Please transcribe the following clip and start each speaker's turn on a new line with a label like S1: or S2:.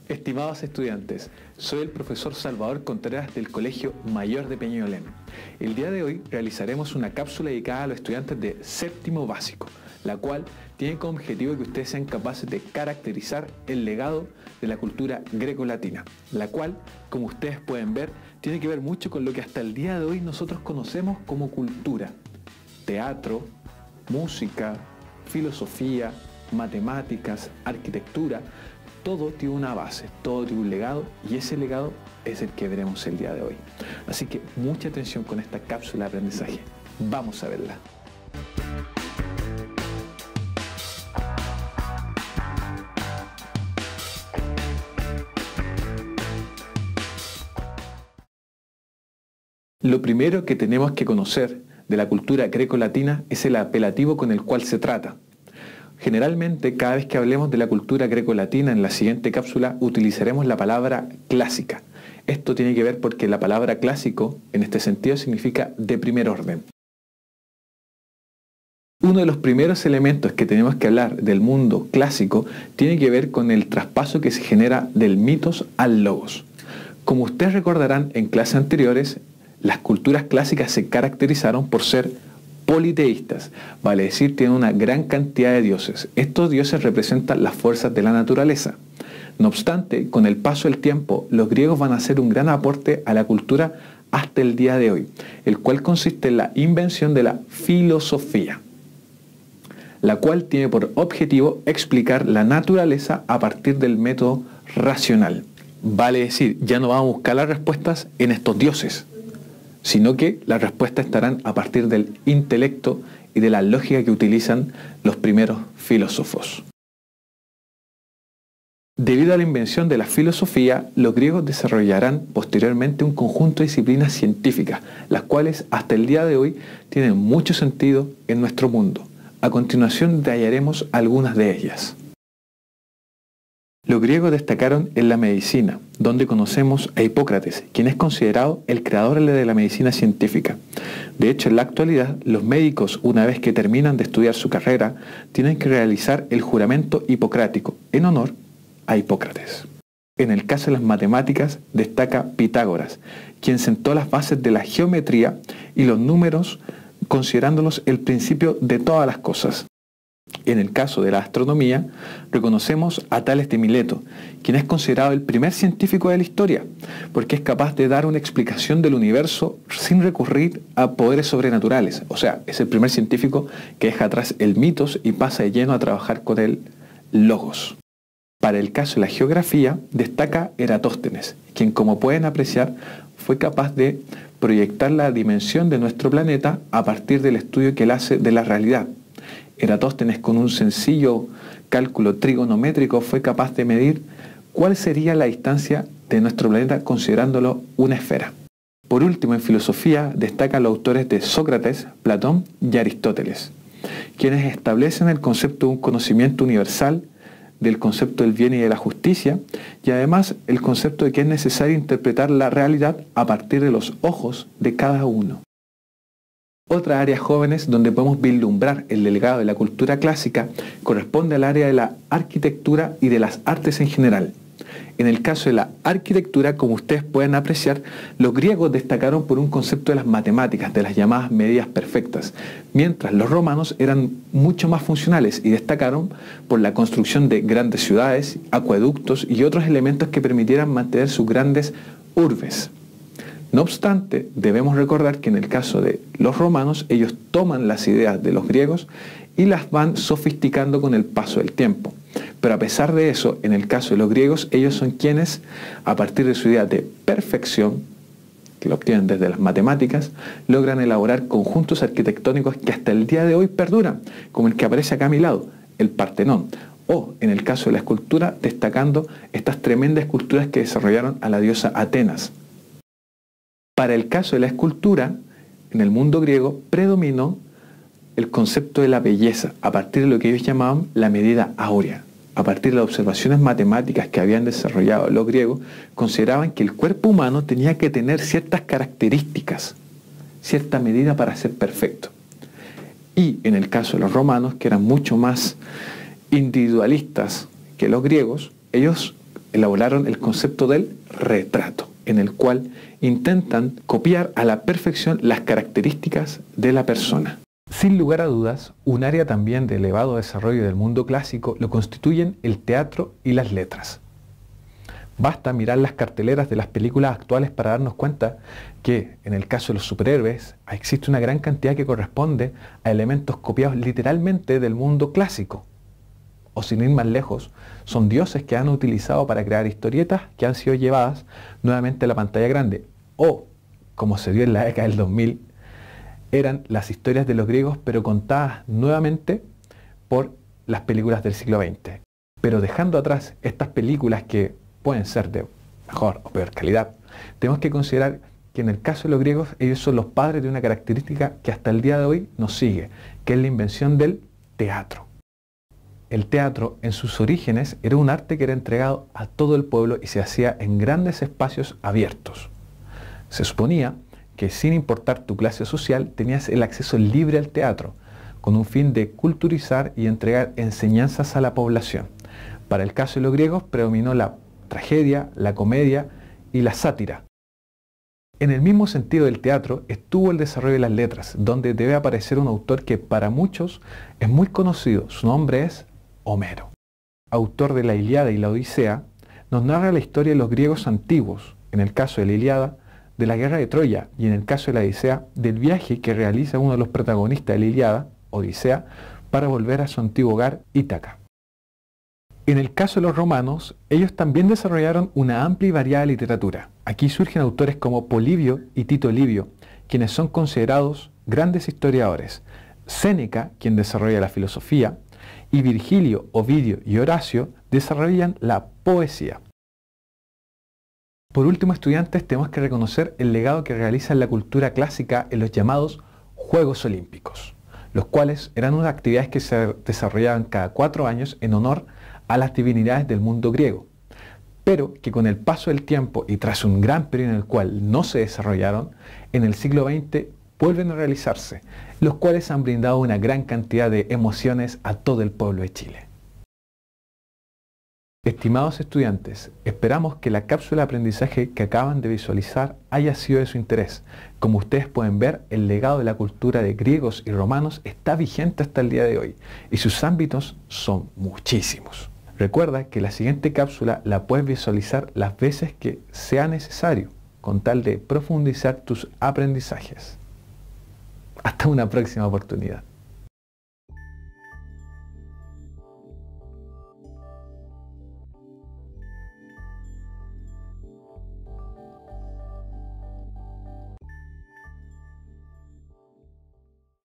S1: Estimados estudiantes, soy el profesor Salvador Contreras del Colegio Mayor de Peñalolén. El día de hoy realizaremos una cápsula dedicada a los estudiantes de séptimo básico, la cual tiene como objetivo que ustedes sean capaces de caracterizar el legado de la cultura grecolatina, la cual, como ustedes pueden ver, tiene que ver mucho con lo que hasta el día de hoy nosotros conocemos como cultura: teatro, música, filosofía, matemáticas, arquitectura. Todo tiene una base, todo tiene un legado, y ese legado es el que veremos el día de hoy. Así que mucha atención con esta cápsula de aprendizaje. Vamos a verla. Lo primero que tenemos que conocer de la cultura grecolatina es el apelativo con el cual se trata. Generalmente, cada vez que hablemos de la cultura grecolatina en la siguiente cápsula, utilizaremos la palabra clásica. Esto tiene que ver porque la palabra clásico, en este sentido, significa de primer orden. Uno de los primeros elementos que tenemos que hablar del mundo clásico tiene que ver con el traspaso que se genera del mitos al logos. Como ustedes recordarán en clases anteriores, las culturas clásicas se caracterizaron por ser politeístas, vale decir, tienen una gran cantidad de dioses. Estos dioses representan las fuerzas de la naturaleza. No obstante, con el paso del tiempo, los griegos van a hacer un gran aporte a la cultura hasta el día de hoy, el cual consiste en la invención de la filosofía, la cual tiene por objetivo explicar la naturaleza a partir del método racional. Vale decir, ya no vamos a buscar las respuestas en estos dioses, sino que las respuestas estarán a partir del intelecto y de la lógica que utilizan los primeros filósofos. Debido a la invención de la filosofía, los griegos desarrollarán posteriormente un conjunto de disciplinas científicas, las cuales hasta el día de hoy tienen mucho sentido en nuestro mundo. A continuación detallaremos algunas de ellas. Los griegos destacaron en la medicina, donde conocemos a Hipócrates, quien es considerado el creador de la medicina científica. De hecho, en la actualidad, los médicos, una vez que terminan de estudiar su carrera, tienen que realizar el juramento hipocrático en honor a Hipócrates. En el caso de las matemáticas, destaca Pitágoras, quien sentó las bases de la geometría y los números, considerándolos el principio de todas las cosas. En el caso de la astronomía, reconocemos a Tales de Mileto, quien es considerado el primer científico de la historia, porque es capaz de dar una explicación del universo sin recurrir a poderes sobrenaturales. O sea, es el primer científico que deja atrás el mitos y pasa de lleno a trabajar con el logos. Para el caso de la geografía, destaca Eratóstenes, quien, como pueden apreciar, fue capaz de proyectar la dimensión de nuestro planeta a partir del estudio que él hace de la realidad. Eratóstenes, con un sencillo cálculo trigonométrico, fue capaz de medir cuál sería la distancia de nuestro planeta considerándolo una esfera. Por último, en filosofía destacan los autores de Sócrates, Platón y Aristóteles, quienes establecen el concepto de un conocimiento universal, del concepto del bien y de la justicia, y además el concepto de que es necesario interpretar la realidad a partir de los ojos de cada uno. Otra área jóvenes donde podemos vislumbrar el legado de la cultura clásica corresponde al área de la arquitectura y de las artes en general. En el caso de la arquitectura, como ustedes pueden apreciar, los griegos destacaron por un concepto de las matemáticas, de las llamadas medidas perfectas, mientras los romanos eran mucho más funcionales y destacaron por la construcción de grandes ciudades, acueductos y otros elementos que permitieran mantener sus grandes urbes. No obstante, debemos recordar que en el caso de los romanos, ellos toman las ideas de los griegos y las van sofisticando con el paso del tiempo. Pero a pesar de eso, en el caso de los griegos, ellos son quienes, a partir de su idea de perfección, que lo obtienen desde las matemáticas, logran elaborar conjuntos arquitectónicos que hasta el día de hoy perduran, como el que aparece acá a mi lado, el Partenón, o en el caso de la escultura, destacando estas tremendas esculturas que desarrollaron a la diosa Atenas. Para el caso de la escultura, en el mundo griego predominó el concepto de la belleza, a partir de lo que ellos llamaban la medida áurea. A partir de las observaciones matemáticas que habían desarrollado los griegos, consideraban que el cuerpo humano tenía que tener ciertas características, cierta medida para ser perfecto. Y en el caso de los romanos, que eran mucho más individualistas que los griegos, ellos elaboraron el concepto del retrato, en el cual intentan copiar a la perfección las características de la persona. Sin lugar a dudas, un área también de elevado desarrollo del mundo clásico lo constituyen el teatro y las letras. Basta mirar las carteleras de las películas actuales para darnos cuenta que, en el caso de los superhéroes, existe una gran cantidad que corresponde a elementos copiados literalmente del mundo clásico. O sin ir más lejos, son dioses que han utilizado para crear historietas que han sido llevadas nuevamente a la pantalla grande. O, como se dio en la década del 2000, eran las historias de los griegos pero contadas nuevamente por las películas del siglo XX. Pero dejando atrás estas películas que pueden ser de mejor o peor calidad, tenemos que considerar que en el caso de los griegos ellos son los padres de una característica que hasta el día de hoy nos sigue, que es la invención del teatro. El teatro en sus orígenes era un arte que era entregado a todo el pueblo y se hacía en grandes espacios abiertos. Se suponía que sin importar tu clase social tenías el acceso libre al teatro, con un fin de culturizar y entregar enseñanzas a la población. Para el caso de los griegos predominó la tragedia, la comedia y la sátira. En el mismo sentido del teatro estuvo el desarrollo de las letras, donde debe aparecer un autor que para muchos es muy conocido. Su nombre es Homero. Autor de la Ilíada y la Odisea, nos narra la historia de los griegos antiguos, en el caso de la Ilíada, de la guerra de Troya, y en el caso de la Odisea, del viaje que realiza uno de los protagonistas de la Ilíada, Odisea, para volver a su antiguo hogar, Ítaca. En el caso de los romanos, ellos también desarrollaron una amplia y variada literatura. Aquí surgen autores como Polibio y Tito Livio, quienes son considerados grandes historiadores. Séneca, quien desarrolla la filosofía, y Virgilio, Ovidio y Horacio desarrollan la poesía. Por último, estudiantes, tenemos que reconocer el legado que realiza la cultura clásica en los llamados Juegos Olímpicos, los cuales eran unas actividades que se desarrollaban cada 4 años en honor a las divinidades del mundo griego, pero que con el paso del tiempo y tras un gran periodo en el cual no se desarrollaron, en el siglo XX vuelven a realizarse, los cuales han brindado una gran cantidad de emociones a todo el pueblo de Chile. Estimados estudiantes, esperamos que la cápsula de aprendizaje que acaban de visualizar haya sido de su interés. Como ustedes pueden ver, el legado de la cultura de griegos y romanos está vigente hasta el día de hoy y sus ámbitos son muchísimos. Recuerda que la siguiente cápsula la puedes visualizar las veces que sea necesario, con tal de profundizar tus aprendizajes. Hasta una próxima oportunidad.